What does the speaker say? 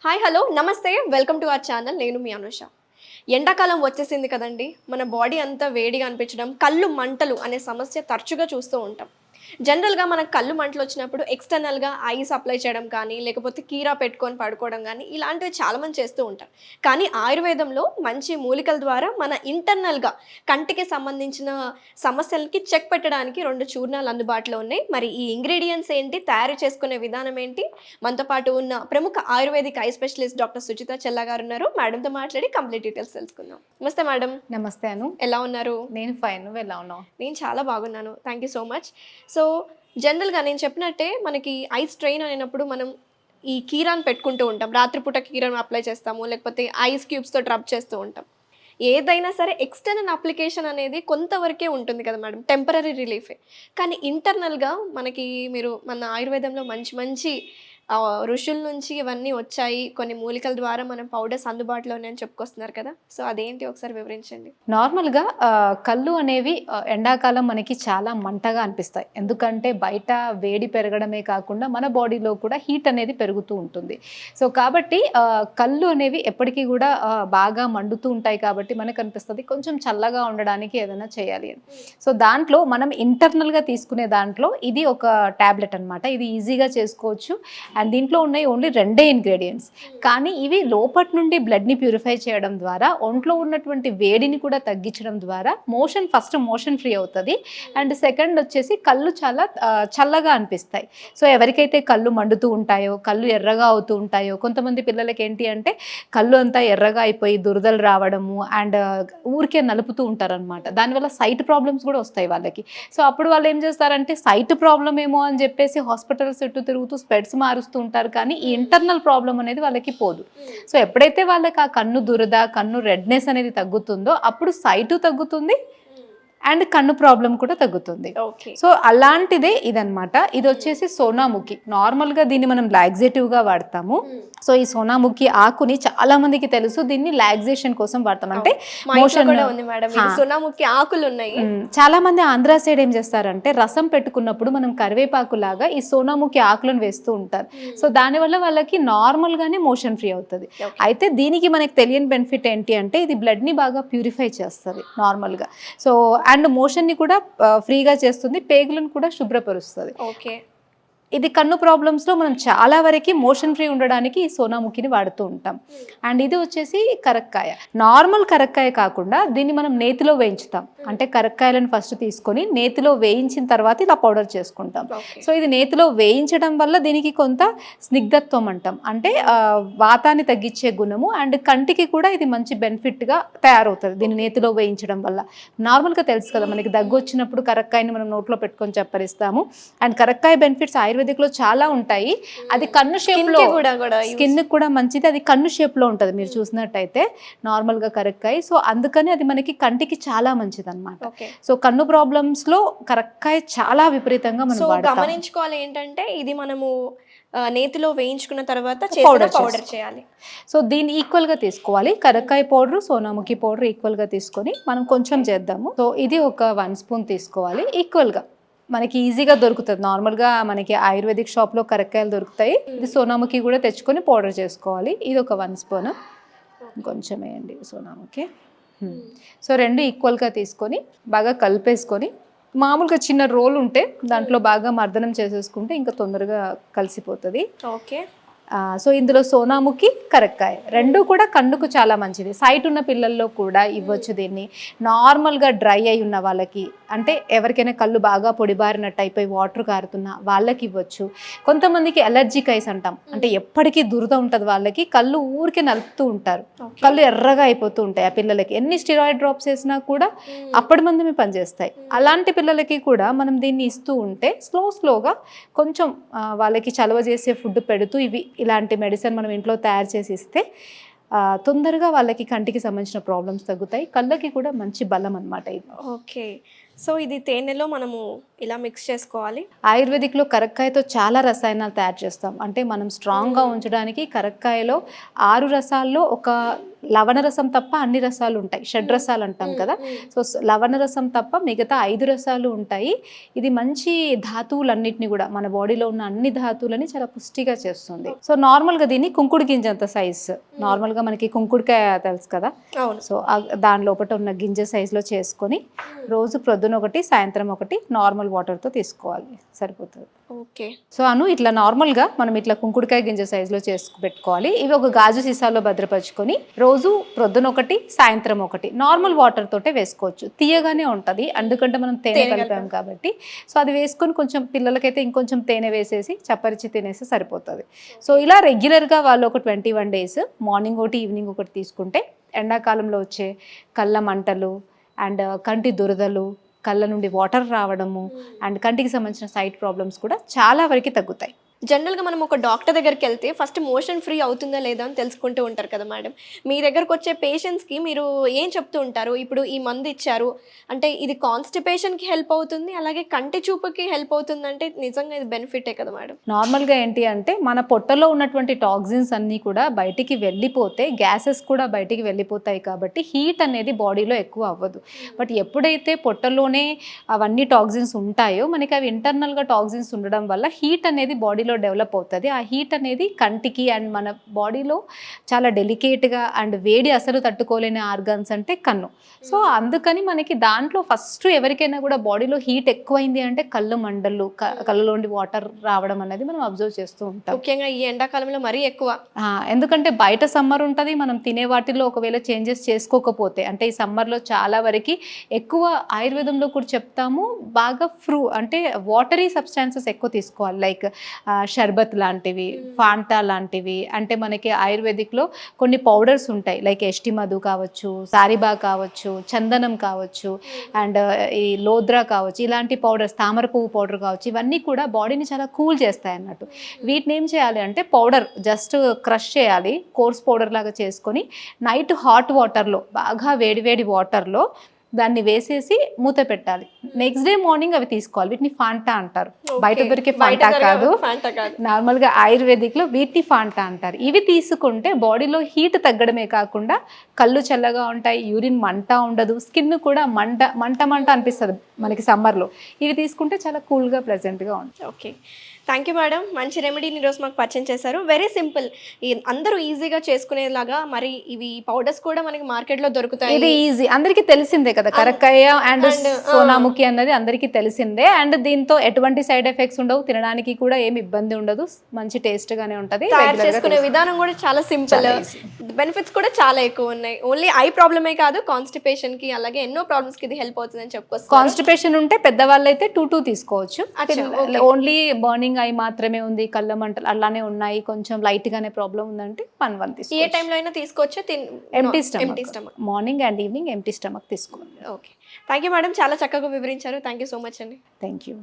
Hi hello నమస్తే welcome to our channel. నేను మీ అనుష. ఎండాకాలం వచ్చేసింది కదండి. మన బాడీ అంతా వేడిగా అనిపించడం, కళ్ళు మంటలు అనే సమస్య తరచుగా చూస్తూ ఉంటాం. జనరల్గా మనకు కళ్ళు మంటలు వచ్చినప్పుడు ఎక్స్టర్నల్గా ఐస్ అప్లై చేయడం కానీ, లేకపోతే కీరా పెట్టుకొని పడుకోవడం కానీ ఇలాంటివి చాలామంది చేస్తూ ఉంటారు. కానీ ఆయుర్వేదంలో మంచి మూలికల ద్వారా మన ఇంటర్నల్గా కంటికి సంబంధించిన సమస్యలకి చెక్ పెట్టడానికి 2 చూర్ణాలు అందుబాటులో ఉన్నాయి. మరి ఈ ఇంగ్రీడియంట్స్ ఏంటి, తయారు చేసుకునే విధానం ఏంటి, మనతో పాటు ఉన్న ప్రముఖ Ayurvedic eye specialist doctor Suchitha Chella గారు ఉన్నారు. మేడంతో మాట్లాడి కంప్లీట్ డీటెయిల్స్ తెలుసుకుందాం. నమస్తే మేడం. నమస్తే అను. ఎలా ఉన్నారు? నేను ఫైన్. నువ్వు ఎలా ఉన్నావు? నేను చాలా బాగున్నాను. Thank you so much. So జనరల్గా నేను చెప్పినట్టే మనకి ఐ స్ట్రెయిన్ అయినప్పుడు మనం ఈ కీరాని పెట్టుకుంటూ ఉంటాం. రాత్రిపూట కీరాను అప్లై చేస్తాము, లేకపోతే ఐస్ క్యూబ్స్తో రబ్ చేస్తూ ఉంటాం. ఏదైనా సరే ఎక్స్టర్నల్ అప్లికేషన్ అనేది కొంతవరకే ఉంటుంది కదా మేడం, టెంపరరీ రిలీఫే. కానీ ఇంటర్నల్గా మనకి మీరు మన ఆయుర్వేదంలో మంచి మంచి ఋషుల నుంచి ఇవన్నీ వచ్చాయి, కొన్ని మూలికల ద్వారా మనం పౌడర్స్ అందుబాటులో ఉన్నాయని చెప్పుకొస్తున్నారు కదా. సో అదేంటి ఒకసారి వివరించండి. నార్మల్గా కళ్ళు అనేవి ఎండాకాలం మనకి చాలా మంటగా అనిపిస్తాయి. ఎందుకంటే బయట వేడి పెరగడమే కాకుండా మన బాడీలో కూడా హీట్ అనేది పెరుగుతూ ఉంటుంది. సో కాబట్టి కళ్ళు అనేవి ఎప్పటికీ కూడా బాగా మండుతూ ఉంటాయి. కాబట్టి మనకు అనిపిస్తుంది కొంచెం చల్లగా ఉండడానికి ఏదైనా చేయాలి అని. సో దాంట్లో మనం ఇంటర్నల్గా తీసుకునే దాంట్లో ఇది ఒక ట్యాబ్లెట్ అనమాట. ఇది ఈజీగా చేసుకోవచ్చు. అండ్ దీంట్లో ఉన్నాయి ఓన్లీ 2 ఇంగ్రీడియంట్స్. కానీ ఇవి లోపటి నుండి బ్లడ్ని ప్యూరిఫై చేయడం ద్వారా, ఒంట్లో ఉన్నటువంటి వేడిని కూడా తగ్గించడం ద్వారా ఫస్ట్ మోషన్ ఫ్రీ అవుతుంది. అండ్ సెకండ్ వచ్చేసి కళ్ళు చాలా చల్లగా అనిపిస్తాయి. సో ఎవరికైతే కళ్ళు మండుతూ ఉంటాయో, కళ్ళు ఎర్రగా అవుతూ ఉంటాయో, కొంతమంది పిల్లలకి ఏంటి అంటే కళ్ళు అంతా ఎర్రగా అయిపోయి దురదలు రావడము అండ్ ఊరికే నలుపుతూ ఉంటారనమాట. దానివల్ల సైట్ ప్రాబ్లమ్స్ కూడా వస్తాయి వాళ్ళకి. సో అప్పుడు వాళ్ళు ఏం చేస్తారంటే సైట్ ప్రాబ్లం ఏమో అని చెప్పేసి హాస్పిటల్స్ చుట్టూ తిరుగుతూ స్పెడ్స్ మారుస్తూ ఉంటారు. కానీ ఈ ఇంటర్నల్ ప్రాబ్లం అనేది వాళ్ళకి పోదు. సో ఎప్పుడైతే వాళ్ళకి ఆ కన్ను దురద, కన్ను రెడ్నెస్ అనేది తగ్గుతుందో అప్పుడు సైటు తగ్గుతుంది అండ్ కన్ను ప్రాబ్లం కూడా తగ్గుతుంది. సో అలాంటిదే ఇదనమాట. ఇది వచ్చేసి సోనాముఖి. నార్మల్గా దీన్ని మనం లాక్సేటివ్గా వాడతాము. సో ఈ సోనాముఖి ఆకుని చాలా మందికి తెలుసు, దీన్ని లాక్సేషన్ కోసం వాడతాం. అంటే మోషన్ సోనాముఖి ఆకులు ఉన్నాయి. చాలా మంది ఆంధ్ర సైడ్ ఏం చేస్తారంటే రసం పెట్టుకున్నప్పుడు మనం కరివేపాకు లాగా ఈ సోనాముఖి ఆకులను వేస్తూ ఉంటారు. సో దానివల్ల వాళ్ళకి నార్మల్ గానే మోషన్ ఫ్రీ అవుతుంది. అయితే దీనికి మనకి తెలియని బెనిఫిట్ ఏంటి అంటే ఇది బ్లడ్ ని బాగా ప్యూరిఫై చేస్తుంది నార్మల్గా. సో అండ్ మోషన్ ని కూడా ఫ్రీగా చేస్తుంది, పేగులను కూడా శుభ్రపరుస్తుంది. ఓకే. ఇది కన్ను ప్రాబ్లమ్స్లో మనం చాలా వరకు మోషన్ ఫ్రీ ఉండడానికి ఈ సోనాముఖిని వాడుతూ ఉంటాం. అండ్ ఇది వచ్చేసి కరక్కాయ. నార్మల్ కరక్కాయ కాకుండా దీన్ని మనం నేతిలో వేయించుతాం. అంటే కరక్కాయలను ఫస్ట్ తీసుకొని నేతిలో వేయించిన తర్వాత ఇలా పౌడర్ చేసుకుంటాం. సో ఇది నేతిలో వేయించడం వల్ల దీనికి కొంత స్నిగ్ధత్వం అంటాం. అంటే వాతాన్ని తగ్గించే గుణము అండ్ కంటికి కూడా ఇది మంచి బెనిఫిట్గా తయారవుతుంది దీన్ని నేతిలో వేయించడం వల్ల. నార్మల్గా తెలుసు కదా మనకి దగ్గు వచ్చినప్పుడు కరక్కాయని మనం నోట్లో పెట్టుకొని చప్పరిస్తాము. అండ్ కరక్కాయ బెనిఫిట్స్ ఆయుర్వేదిక్లో చాలా ఉంటాయి. అది కన్ను షేప్ లో, స్కిన్ కూడా మంచిది. అది కన్ను షేప్ లో ఉంటది మీరు చూసినట్టయితే నార్మల్ గా కరక్కాయ. సో అందుకని అది మనకి కంటికి చాలా మంచిది అనమాట. సో కన్ను ప్రాబ్లమ్స్ లో కరక్కాయ చాలా విపరీతంగా మనం గమనించుకోవాలి. ఏంటంటే ఇది మనము నేతిలో వేయించుకున్న తర్వాత పౌడర్ చేయాలి. సో దీన్ని ఈక్వల్ గా తీసుకోవాలి. కరక్కాయ పౌడర్, సోనాముఖి పౌడర్ ఈక్వల్ గా తీసుకొని మనం కొంచెం చేద్దాము. సో ఇది ఒక 1 స్పూన్ తీసుకోవాలి. ఈక్వల్ గా మనకి ఈజీగా దొరుకుతుంది. నార్మల్గా మనకి ఆయుర్వేదిక్ షాప్లో కరక్కాయలు దొరుకుతాయి. ఇది సోనాముఖి కూడా తెచ్చుకొని పౌడర్ చేసుకోవాలి. ఇది ఒక 1 స్పూన్. కొంచెం వేయండి సోనాముఖి. సో 2 ఈక్వల్గా తీసుకొని బాగా కలిపేసుకొని మామూలుగా చిన్న రోల్ ఉంటే దాంట్లో బాగా మర్దనం చేసేసుకుంటే ఇంకా తొందరగా కలిసిపోతుంది. ఓకే. సో ఇందులో సోనాముఖి, కరక్కాయ 2 కూడా కన్నుకు చాలా మంచిది. సైట్ ఉన్న పిల్లల్లో కూడా ఇవ్వచ్చు దీన్ని. నార్మల్గా డ్రై అయి ఉన్న వాళ్ళకి, అంటే ఎవరికైనా కళ్ళు బాగా పొడిబారినట్టు అయిపోయి వాటర్ కారుతున్న వాళ్ళకి ఇవ్వచ్చు. కొంతమందికి అలర్జిక్ ఐస్ అంటాం, అంటే ఎప్పటికీ దురద ఉంటుంది వాళ్ళకి, కళ్ళు ఊరికే నలుపుతూ ఉంటారు, కళ్ళు ఎర్రగా అయిపోతూ ఉంటాయి. ఆ పిల్లలకి ఎన్ని స్టిరాయిడ్ డ్రాప్స్ వేసినా కూడా అప్పటి మందమే పనిచేస్తాయి. అలాంటి పిల్లలకి కూడా మనం దీన్ని ఇస్తూ ఉంటే స్లోగా కొంచెం వాళ్ళకి చలవ చేసే ఫుడ్ పెడుతూ ఇలాంటి మెడిసిన్ మనం ఇంట్లో తయారు చేసి ఇస్తే తొందరగా వాళ్ళకి కంటికి సంబంధించిన ప్రాబ్లమ్స్ తగ్గుతాయి. కళ్ళకి కూడా మంచి బలం అనమాట ఇది. ఓకే. సో ఇది తేనెలో మనము ఇలా మిక్స్ చేసుకోవాలి. ఆయుర్వేదిక్లో కరక్కాయతో చాలా రసాయనాలు తయారు చేస్తాం. అంటే మనం స్ట్రాంగ్గా ఉంచడానికి కరక్కాయలో 6 రసాల్లో ఒక లవణ రసం తప్ప అన్ని రసాలు ఉంటాయి, షడ్రసాలు అంటాం కదా. సో లవణ రసం తప్ప మిగతా 5 రసాలు ఉంటాయి. ఇది మంచి ధాతువులన్నిటిని కూడా, మన బాడీలో ఉన్న అన్ని ధాతువులని చాలా పుష్టిగా చేస్తుంది. సో నార్మల్గా దీన్ని కుంకుడు గింజ అంత సైజ్, నార్మల్గా మనకి కుంకుడుకాయ తెలుసు కదా, అవును. సో దాని లోపల ఉన్న గింజ సైజులో చేసుకొని రోజు ప్రొద్దున ఒకటి సాయంత్రం ఒకటి నార్మల్ వాటర్తో తీసుకోవాలి, సరిపోతుంది. ఓకే. సో ఇట్లా నార్మల్గా మనం ఇట్లా కుంకుడుకాయ గింజ సైజులో చేసుకు పెట్టుకోవాలి. ఇవి ఒక గాజు సీసాలో భద్రపరుచుకొని రోజు ప్రొద్దున ఒకటి సాయంత్రం ఒకటి నార్మల్ వాటర్ తోటే వేసుకోవచ్చు. తీయగానే ఉంటుంది ఎందుకంటే మనం తేనె కలిపాం కాబట్టి. సో అది వేసుకొని కొంచెం పిల్లలకైతే ఇంకొంచెం తేనె వేసేసి చప్పరిచి తినేసి సరిపోతుంది. సో ఇలా రెగ్యులర్గా వాళ్ళు ఒక 21 days మార్నింగ్ ఒకటి ఈవినింగ్ ఒకటి తీసుకుంటే ఎండాకాలంలో వచ్చే కళ్ళ మంటలు అండ్ కంటి దురదలు, కళ్ళ నుండి వాటర్ రావడము అండ్ కంటికి సంబంధించిన సైట్ ప్రాబ్లమ్స్ కూడా చాలా వరకు తగ్గుతాయి. జనరల్గా మనం ఒక డాక్టర్ దగ్గరికి వెళ్తే ఫస్ట్ మోషన్ ఫ్రీ అవుతుందా లేదా అని తెలుసుకుంటూ ఉంటారు కదా మేడం. మీ దగ్గరకు వచ్చే పేషెంట్స్కి మీరు ఏం చెప్తూ ఉంటారు? ఇప్పుడు ఈ మందు ఇచ్చారు అంటే ఇది కాన్స్టిపేషన్కి హెల్ప్ అవుతుంది, అలాగే కంటి చూపుకి హెల్ప్ అవుతుంది అంటే నిజంగా ఇది బెనిఫిటే కదా మేడం. నార్మల్గా ఏంటి అంటే మన పొట్టలో ఉన్నటువంటి టాక్సిన్స్ అన్నీ కూడా బయటికి వెళ్ళిపోతే గ్యాసెస్ కూడా బయటికి వెళ్ళిపోతాయి కాబట్టి హీట్ అనేది బాడీలో ఎక్కువ అవ్వదు. బట్ ఎప్పుడైతే పొట్టలోనే అవన్నీ టాక్సిన్స్ ఉంటాయో మనకి అవి ఇంటర్నల్గా టాక్సిన్స్ ఉండడం వల్ల హీట్ అనేది బాడీలో డెవలప్ అవుతుంది. ఆ హీట్ అనేది కంటికి అండ్ మన బాడీలో చాలా డెలికేట్గా అండ్ వేడి అసలు తట్టుకోలేని ఆర్గన్స్ అంటే కన్ను. సో అందుకని మనకి దాంట్లో ఫస్ట్ ఎవరికైనా కూడా బాడీలో హీట్ ఎక్కువైంది అంటే కళ్ళు మండలు, కళ్ళలోండి వాటర్ రావడం అనేది మనం అబ్జర్వ్ చేస్తూ ఉంటాం. ముఖ్యంగా ఈ ఎండాకాలంలో మరీ ఎక్కువ. ఎందుకంటే బయట సమ్మర్ ఉంటుంది, మనం తినే వాటిలో ఒకవేళ చేంజెస్ చేసుకోకపోతే, అంటే ఈ సమ్మర్లో చాలా వరకు ఎక్కువ ఆయుర్వేదంలో కూడా చెప్తాము బాగా అంటే వాటరీ సబ్స్టాన్సెస్ ఎక్కువ తీసుకోవాలి. లైక్ షర్బత్ లాంటివి, ఫాంటా లాంటివి. అంటే మనకి ఆయుర్వేదిక్లో కొన్ని పౌడర్స్ ఉంటాయి, లైక్ ఎస్టి మధు కావచ్చు, సారిబా కావచ్చు, చందనం కావచ్చు అండ్ ఈ లోద్రా కావచ్చు, ఇలాంటి పౌడర్స్, తామర పువ్వు పౌడర్ కావచ్చు, ఇవన్నీ కూడా బాడీని చాలా కూల్ చేస్తాయి అన్నట్టు. వీటిని ఏం చేయాలి అంటే పౌడర్ జస్ట్ క్రష్ చేయాలి, కోర్స్ పౌడర్ లాగా చేసుకొని నైట్ హాట్ వాటర్లో, బాగా వేడివేడి వాటర్లో దాన్ని వేసేసి మూత పెట్టాలి. నెక్స్ట్ డే మార్నింగ్ అవి తీసుకోవాలి. వీటిని ఫాంటా అంటారు. బయట దొరికే ఫాంటా కాదు, నార్మల్గా ఆయుర్వేదిక్లో వీటిని ఫాంటా అంటారు. ఇవి తీసుకుంటే బాడీలో హీట్ తగ్గడమే కాకుండా కళ్ళు చల్లగా ఉంటాయి, యూరిన్ మంట ఉండదు, స్కిన్ కూడా మంట అనిపిస్తుంది మనకి సమ్మర్లో. ఇవి తీసుకుంటే చాలా కూల్గా ప్లెజెంట్గా ఉంటుంది. Okay, thank you madam. మంచి రెమెడీని ఈరోజు మాకు పరిచయం చేశారు. వెరీ సింపుల్, అందరూ ఈజీగా చేసుకునేలాగా. మరి ఇవి పౌడర్స్ కూడా మనకి మార్కెట్లో దొరుకుతాయి. ఇది ఈజీ, అందరికీ తెలిసిందే కదా, కరక్కాయ అండ్ సోనాముఖి అన్నది అందరికీ తెలిసిందే. అండ్ దీంతో ఎటువంటి సైడ్ ఎఫెక్ట్స్ ఉండవు, తినడానికి కూడా ఏమి ఇబ్బంది ఉండదు, మంచి టేస్ట్ గానే ఉంటది. తయారు చేసుకునే విధానం కూడా చాలా సింపుల్, బెనిఫిట్స్ కూడా చాలా ఎక్కువ ఉన్నాయి. ఓన్లీ ఐ ప్రాబ్లమే కాదు, కాన్స్టిపేషన్ కి అలాగే ఎన్నో ప్రాబ్లమ్స్ కి ఇది హెల్ప్ అవుతుందని చెప్పుకోవచ్చు. కాన్స్టిపేషన్ ఉంటే పెద్దవాళ్ళు అయితే 2 తీసుకోవచ్చు. ఓన్లీ బర్నింగ్ ఐ మాత్రమే ఉంది, కళ్ళ మంటలు అలానే ఉన్నాయి, కొంచెం లైట్ గానే ప్రాబ్లం ఉందంటే 1 తీసుకోవచ్చు. ఏ టైంలో అయినా తీసుకోవచ్చు. Empty stomach, morning and evening empty stomach తీసుకోవాలి. ఓకే, థ్యాంక్ యూ మేడం, చాలా చక్కగా వివరించారు. థ్యాంక్ యూ సో మచ్ అండి. Thank you.